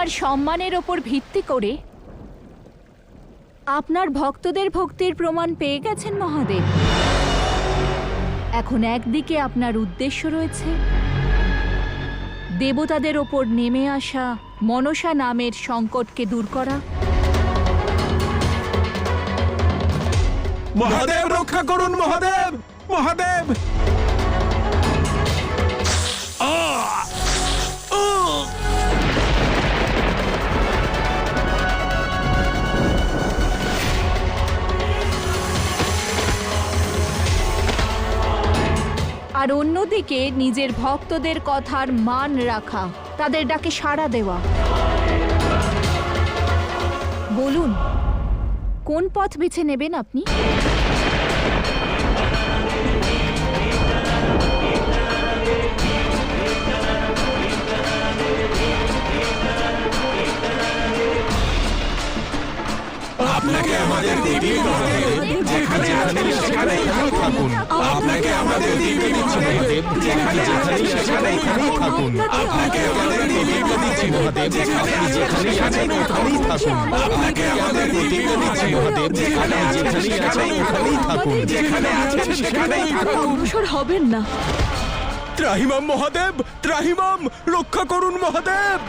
মহিমার সম্মানের ওপর ভিত্তি করে আপনার ভক্তদের ভক্তির প্রমাণ পেয়ে গেছেন মহাদেব। এখন একদিকে আপনার উদ্দেশ্য রয়েছে দেবতাদের ওপর নেমে আসা মনসা নামের সংকটকে দূর করা। মহাদেব রক্ষা করুন, মহাদেব, মহাদেব। আর অন্যদিকে নিজের ভক্তদের কথার মান রাখা, তাদের ডাকে সাড়া দেওয়া। বলুন, কোন পথ বেছে নেবেন আপনি? আপনাকে আমাদের দেবী মহাদেব, যেখানে আছেন সেখানেই থাকুন। আপনাকে আমাদের দেবী মহাদেব, যেখানে আছেন সেখানেই থাকুন। আপনাকে আমাদের দেবী মহাদেব, যেখানে আছেন সেখানেই থাকুন। আপনাকে আমাদের দেবী মহাদেব, যেখানে আছেন সেখানেই থাকুন। যেখানে আছেন সেখানেই থাকুন। অগ্রসর হবেন না। ত্রাহিমাম মহাদেব, ত্রাহিমাম, রক্ষা করুন মহাদেব।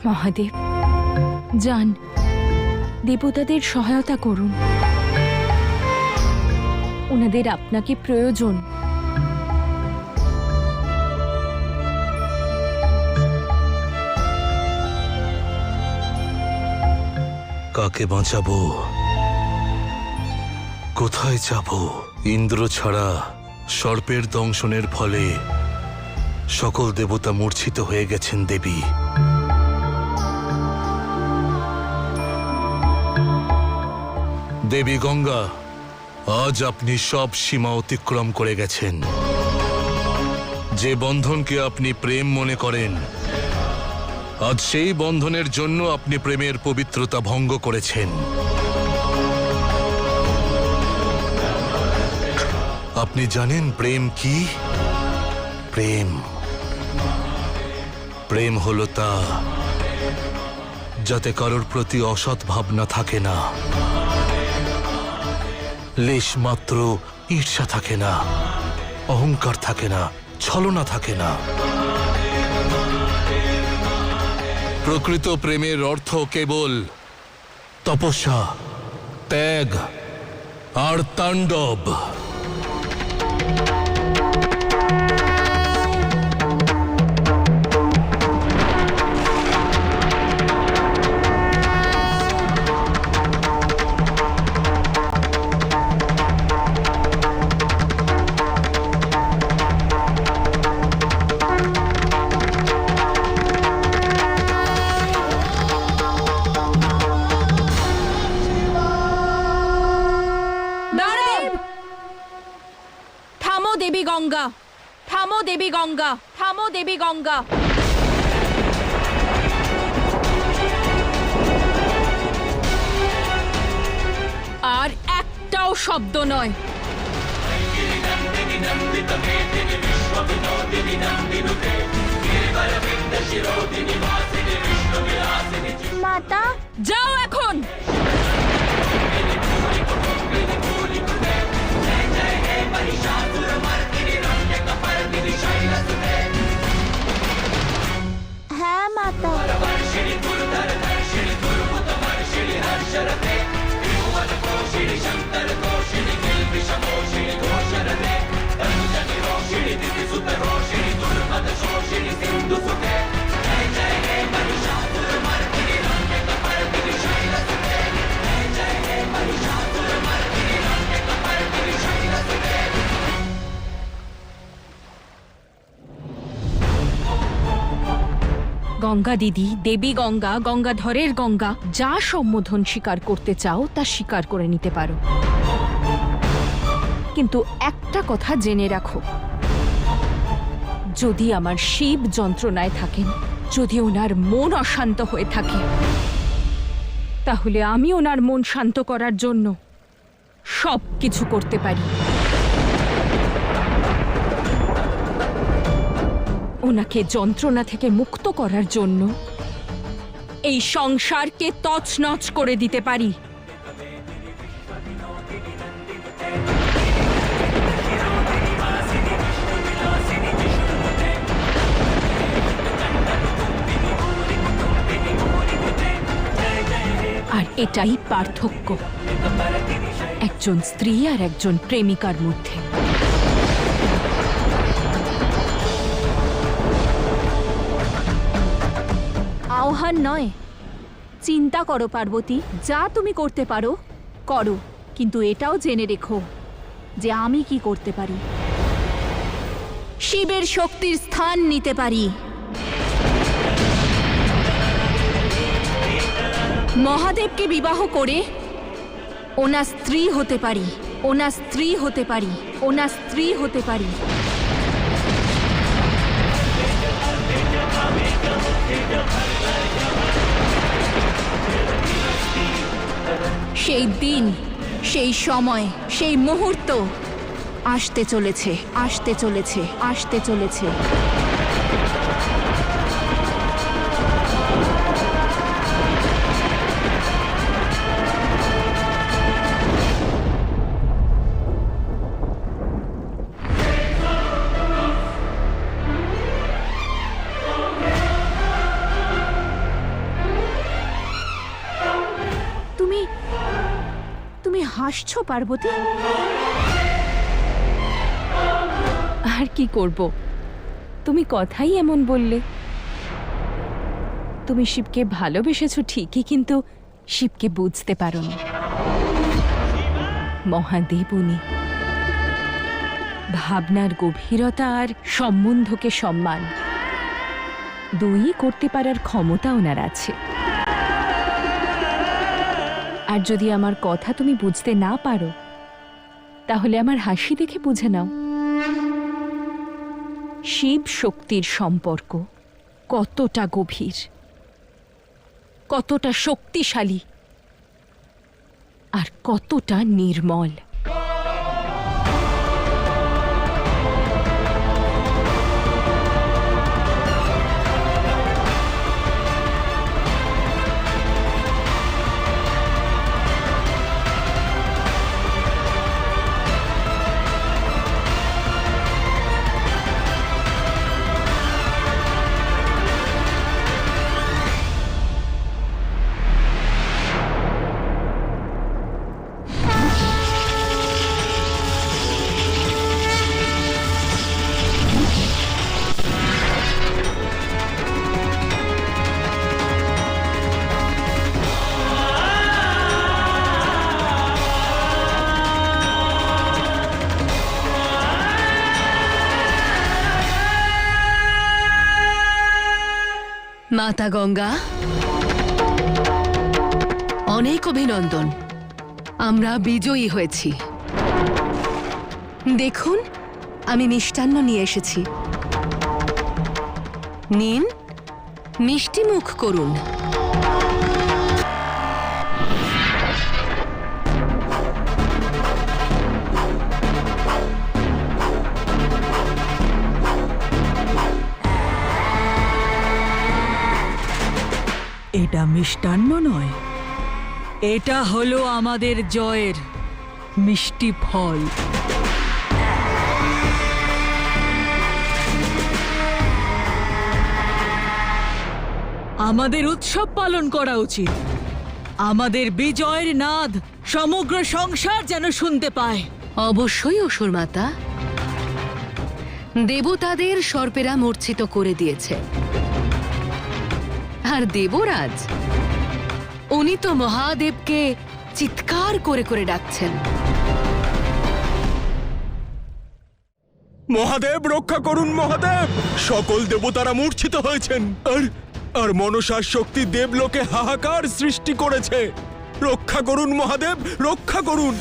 মহাদেব, যান, দেবতাদের সহায়তা করুন। ওনাদের আপনাকে প্রয়োজন। কাকে বাঁচাবো, কোথায় যাব? ইন্দ্র ছাড়া সর্পের দংশনের ফলে সকল দেবতা মূর্ছিত হয়ে গেছেন দেবী। দেবী গঙ্গা, আজ আপনি সব সীমা অতিক্রম করে গেছেন। যে বন্ধনকে আপনি প্রেম মনে করেন, আজ সেই বন্ধনের জন্য আপনি প্রেমের পবিত্রতা ভঙ্গ করেছেন। আপনি জানেন প্রেম কি? প্রেম প্রেম হলো তা, যাতে কারোর প্রতি অসৎ ভাবনা থাকে না, লেশ মাত্র ঈর্ষা থাকে না, অহংকার থাকে না, ছলনা থাকে না। প্রকৃত প্রেমের অর্থ কেবল তপস্যা, ত্যাগ আর তাণ্ডব। দেবী গঙ্গা, থামো দেবী গঙ্গা, থামো দেবী গঙ্গা। আর একটাও শব্দ নয়। মাতা, যাও এখন। হ্যাঁ মাতা। গঙ্গা দিদি, দেবী গঙ্গা, গঙ্গাধরের গঙ্গা, যা সম্বোধন স্বীকার করতে চাও তা স্বীকার করে নিতে পারো, কিন্তু একটা কথা জেনে রাখো, যদি আমার শিব যন্ত্রণায় থাকেন যদি ওনার মন অশান্ত হয়ে থাকে তাহলে আমি ওনার মন শান্ত করার জন্য সব কিছু করতে পারি। ওনাকে যন্ত্রণা থেকে মুক্ত করার জন্য এই সংসারকে তছনছ করে দিতে পারি। আর এটাই পার্থক্য একজন স্ত্রী আর একজন প্রেমিকার মধ্যে। আহ্বান নয়, চিন্তা করো পার্বতী, যা তুমি করতে পারো করো, কিন্তু এটাও জেনে রেখো যে আমি কি করতে পারি। শিবের শক্তির স্থান নিতে পারি, মহাদেবকে বিবাহ করে ওনার স্ত্রী হতে পারি, ওনার স্ত্রী হতে পারি, ওনার স্ত্রী হতে পারি। সেই দিন, সেই সময়, সেই মুহূর্ত আসতে চলেছে, আসতে চলেছে, আসতে চলেছে। তুমি হাসছো পার্বতী? আর কি করব, তুমি কথাই এমন বললে। তুমি শিবকে ভালোবেসেছো ঠিকই, কিন্তু শিবকে বুঝতে পারোনি। মহাদেব উনি ভাবনার গভীরতা আর সম্বন্ধকে সম্মান দুই করতে পারার ক্ষমতা ওনার আছে। আর যদি আমার কথা তুমি বুঝতে না পারো তাহলে আমার হাসি দেখে বুঝে নাও শিব শক্তির সম্পর্ক কতটা গভীর, কতটা শক্তিশালী আর কতটা নির্মল। মাতা গঙ্গা, অনেক অভিনন্দন। আমরা বিজয়ী হয়েছি। দেখুন, আমি মিষ্টান্ন নিয়ে এসেছি। নিন, মিষ্টি মুখ করুন। এটা মিষ্টান্ন নয়, এটা হলো আমাদের জয়ের মিষ্টি ফল। আমাদের উৎসব পালন করা উচিত। আমাদের বিজয়ের নাদ সমগ্র সংসার যেন শুনতে পায়। অবশ্যই অসুর মাতা, দেবতাদের সর্পেরা মূর্ছিত করে দিয়েছে। আর দেবরাজ, উনি তো মহাদেবকে চিৎকার করে করে ডাকছেন। মহাদেব রক্ষা করুন মহাদেব! সকল দেবতারা মূর্ছিত হয়েছেন আর মনসার শক্তি দেবলোকে হাহাকার সৃষ্টি করেছে। রক্ষা করুন মহাদেব, রক্ষা করুন।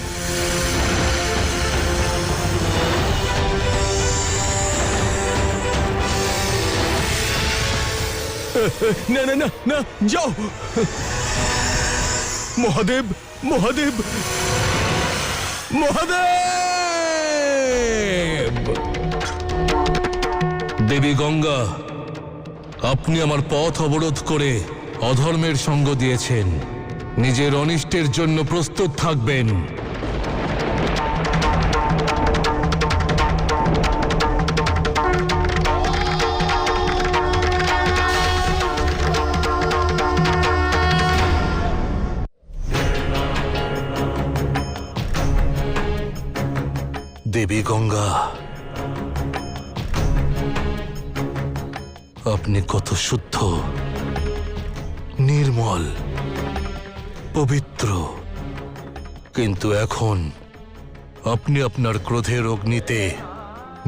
না না না না, যাও। মহাদেব, মহাদেব, মহাদেব! দেবী গঙ্গা, আপনি আমার পথ অবরোধ করে অধর্মের সঙ্গ দিয়েছেন। নিজের অনিষ্টের জন্য প্রস্তুত থাকবেন। দেবী গঙ্গা, আপনি কত শুদ্ধ, নির্মল, পবিত্র, কিন্তু এখন আপনি আপনার ক্রোধের অগ্নিতে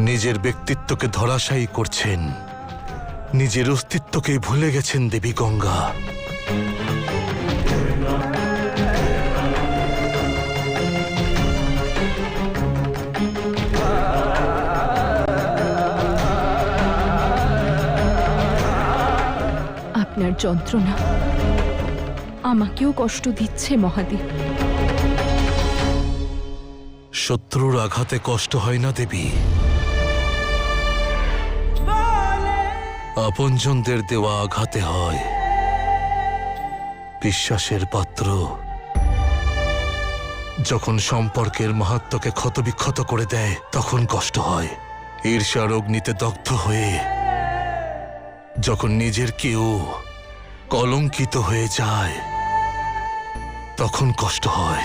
নিজের ব্যক্তিত্বকে ধরাশায়ী করছেন। নিজের অস্তিত্বকে ভুলে গেছেন দেবী গঙ্গা। আপনার যন্ত্রণা আমাকেও কষ্ট দিচ্ছে মহাদেব। শত্রুর আঘাতে কষ্ট হয় না দেবী, আপনজনদের দেওয়া আঘাতে হয়। বিশ্বাসের পাত্র যখন সম্পর্কের মাহাত্ম্যকে ক্ষতবিক্ষত করে দেয় তখন কষ্ট হয়। ঈর্ষার অগ্নিতে দগ্ধ হয়ে যখন নিজের কেউ কলঙ্কিত হয়ে যায় তখন কষ্ট হয়।